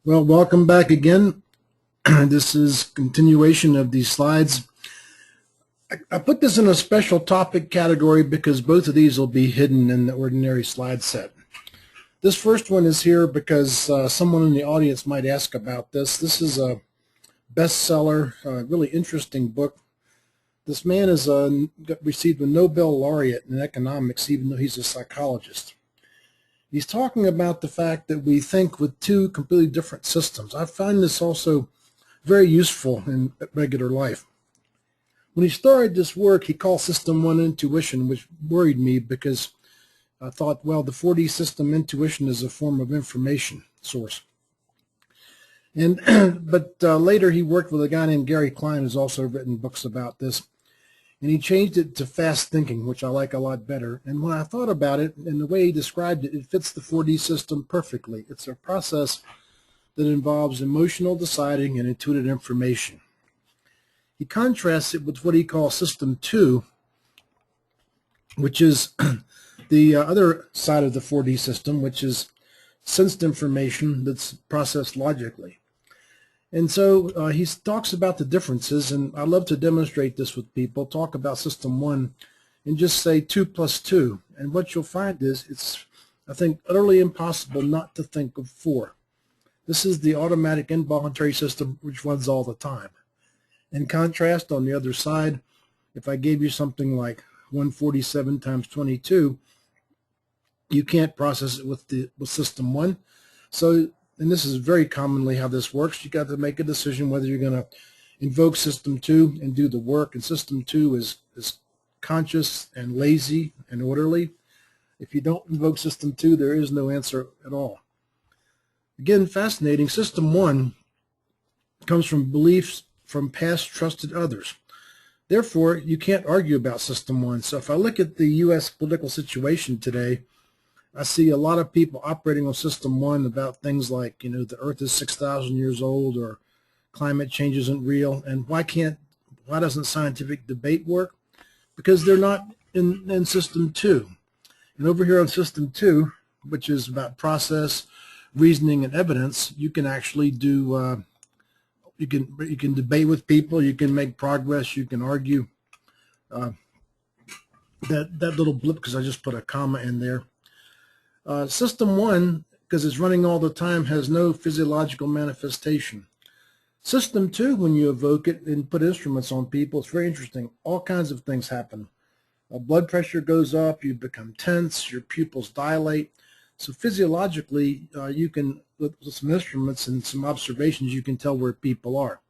Well, welcome back again. This is continuation of these slides. I put this in a special topic category because both of these will be hidden in the ordinary slide set. This first one is here because someone in the audience might ask about this. This is a bestseller, really interesting book. This man is received a Nobel laureate in economics, even though he's a psychologist. He's talking about the fact that we think with two completely different systems. I find this also very useful in regular life. When he started this work, he called System 1 intuition, which worried me because I thought, well, the 4D system intuition is a form of information source. But later he worked with a guy named Gary Klein, who's also written books about this, and he changed it to fast thinking, which I like a lot better. And when I thought about it and the way he described it, it fits the 4D system perfectly. It's a process that involves emotional deciding and intuitive information. He contrasts it with what he calls System 2, which is the other side of the 4D system, which is sensed information that's processed logically. And so he talks about the differences, and I love to demonstrate this with people, talk about System 1, and just say 2 plus 2. And what you'll find is it's, I think, utterly impossible not to think of 4. This is the automatic involuntary system which runs all the time. In contrast, on the other side, if I gave you something like 147 times 22, you can't process it with System 1. So, and this is very commonly how this works, you got to make a decision whether you're going to invoke System 2 and do the work, and System 2 is conscious and lazy and orderly. If you don't invoke System 2, there is no answer at all. Again, fascinating. System 1 comes from beliefs from past trusted others. Therefore, you can't argue about System 1. So if I look at the U.S. political situation today, I see a lot of people operating on System 1 about things like, the Earth is 6,000 years old, or climate change isn't real. And why doesn't scientific debate work? Because they're not in System 2. And over here on System 2, which is about process, reasoning, and evidence, you can actually do you can debate with people, you can make progress, you can argue. That little blip, because I just put a comma in there. System 1, because it's running all the time, has no physiological manifestation. System 2, when you evoke it and put instruments on people, it's very interesting. All kinds of things happen. Blood pressure goes up, you become tense, your pupils dilate. So physiologically, you can, with some instruments and some observations, you can tell where people are.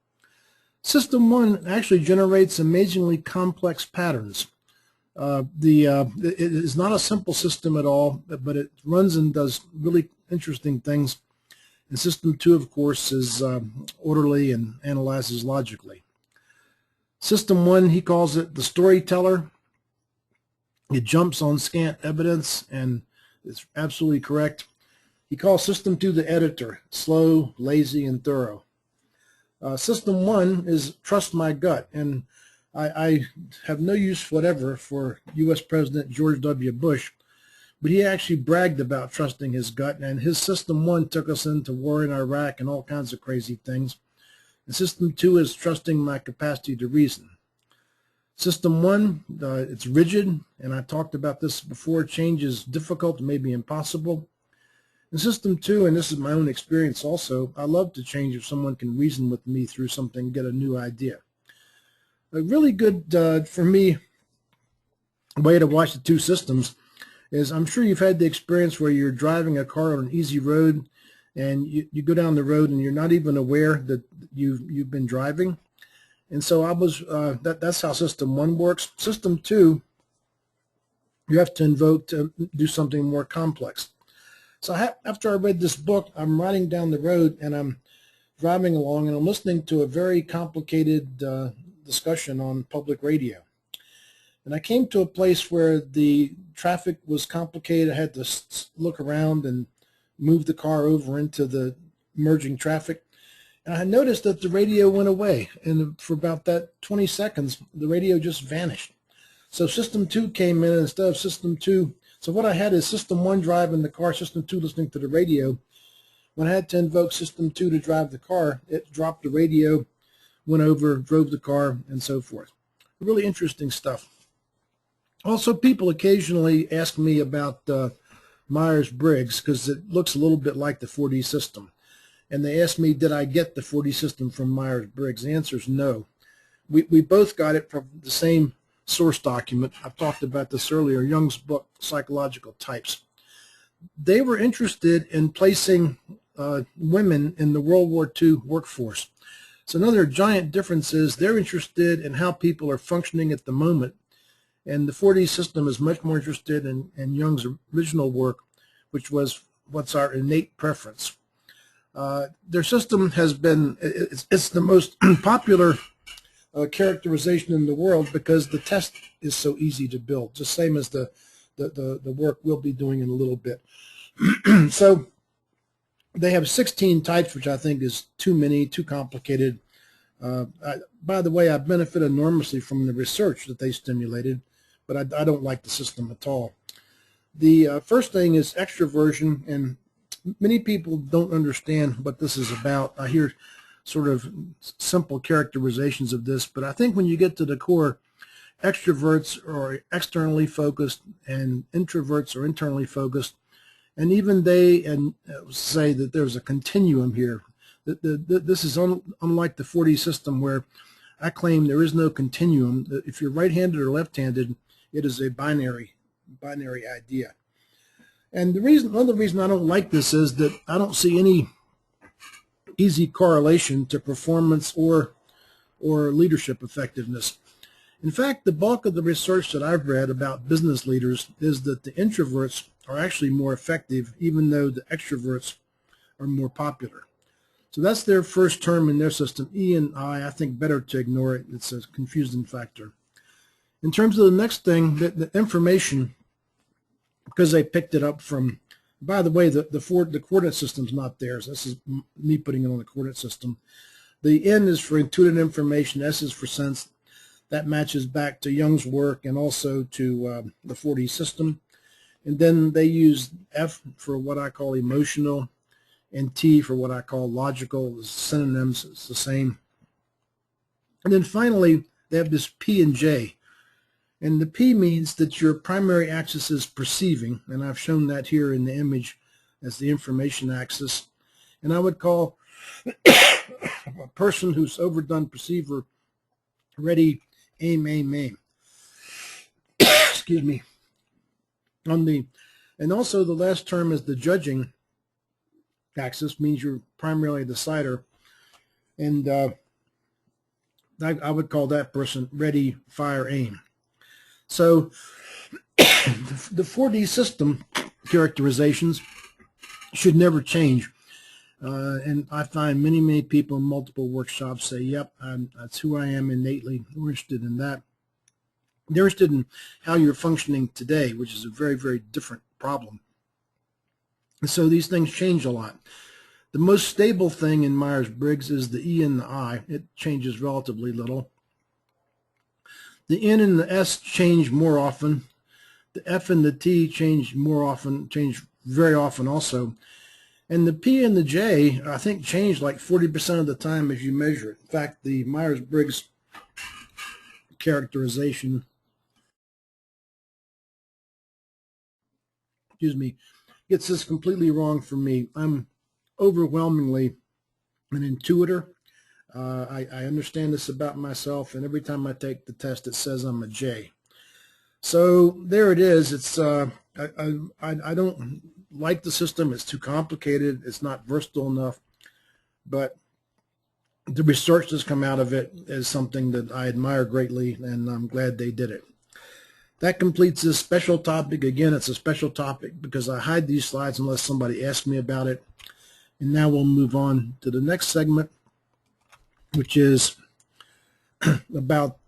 System 1 actually generates amazingly complex patterns. It is not a simple system at all, but it runs and does really interesting things. And System 2, of course, is orderly and analyzes logically. System 1, he calls it the storyteller. It jumps on scant evidence, and it's absolutely correct. He calls System 2 the editor, slow, lazy, and thorough. System 1 is trust my gut, and I have no use whatever for U.S. President George W. Bush, but he actually bragged about trusting his gut, and his System 1 took us into war in Iraq and all kinds of crazy things. And System 2 is trusting my capacity to reason. System 1, it's rigid, and I talked about this before, change is difficult, maybe impossible. In System 2, and this is my own experience also, I love to change if someone can reason with me through something, get a new idea. A really good, for me, way to watch the two systems is, I'm sure you've had the experience where you're driving a car on an easy road, and you go down the road and you're not even aware that you've been driving. And so that's how System 1 works. System 2, you have to invoke to do something more complex. So after I read this book, I'm riding down the road and I'm driving along and I'm listening to a very complicated discussion on public radio. And I came to a place where the traffic was complicated. I had to look around and move the car over into the merging traffic. And I noticed that the radio went away, and for about that 20 seconds, the radio just vanished. So System 2 came in, and instead of System 2, so what I had is System 1 driving the car, System 2 listening to the radio. When I had to invoke System 2 to drive the car, it dropped the radio, went over, drove the car, and so forth. Really interesting stuff. Also, people occasionally ask me about Myers-Briggs because it looks a little bit like the 4D system. And they asked me, did I get the 4D system from Myers-Briggs? The answer is no. We both got it from the same source document. I've talked about this earlier, Jung's book, Psychological Types. They were interested in placing women in the World War II workforce. So another giant difference is they're interested in how people are functioning at the moment. And the 4D system is much more interested in Jung's original work, which was what's our innate preference. Their system has been, it's the most popular characterization in the world because the test is so easy to build, just same as the work we'll be doing in a little bit. So they have 16 types, which I think is too many, too complicated. By the way, I benefit enormously from the research that they stimulated, but I don't like the system at all. The first thing is extroversion, and many people don't understand what this is about. I hear sort of simple characterizations of this, but I think when you get to the core, extroverts are externally focused and introverts are internally focused, and even they say that there's a continuum here. This is unlike the 4D system where I claim there is no continuum. If you're right-handed or left-handed, it is a binary idea. And another reason I don't like this is that I don't see any easy correlation to performance or leadership effectiveness. In fact, the bulk of the research that I've read about business leaders is that the introverts are actually more effective, even though the extroverts are more popular. So that's their first term in their system, E and I think better to ignore it. It's a confusing factor. In terms of the next thing, the information, because they picked it up from, by the way, the coordinate system's not theirs. This is me putting it on the coordinate system. The N is for intuitive information, S is for sense. That matches back to Jung's work and also to the 4D system. And then they use F for what I call emotional and T for what I call logical. The synonyms, it's the same. And then finally, they have this P and J. And the P means that your primary axis is perceiving, and I've shown that here in the image as the information axis. And I would call a person who's overdone perceiver ready, aim, aim, aim. Excuse me. And also the last term is the judging axis, means you're primarily a decider. And I would call that person ready, fire, aim. So the 4D system characterizations should never change. And I find many people in multiple workshops say, yep, that's who I am innately. We're interested in that. They're interested in how you're functioning today, which is a very different problem. And so these things change a lot. The most stable thing in Myers-Briggs is the E and the I. It changes relatively little. The N and the S change more often. The F and the T change very often also. And the P and the J, I think, change like 40% of the time as you measure it. In fact, the Myers-Briggs characterization, gets this completely wrong for me. I'm overwhelmingly an intuitor. I understand this about myself, and every time I take the test, it says I'm a J. So there it is. It's I don't like the system. It's too complicated. It's not versatile enough. But the research that's come out of it is something that I admire greatly, and I'm glad they did it. That completes this special topic. Again, it's a special topic because I hide these slides unless somebody asks me about it. And now we'll move on to the next segment, which is about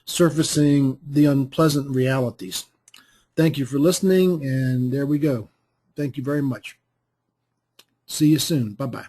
surfacing the unpleasant realities. Thank you for listening, and there we go. Thank you very much. See you soon. Bye-bye.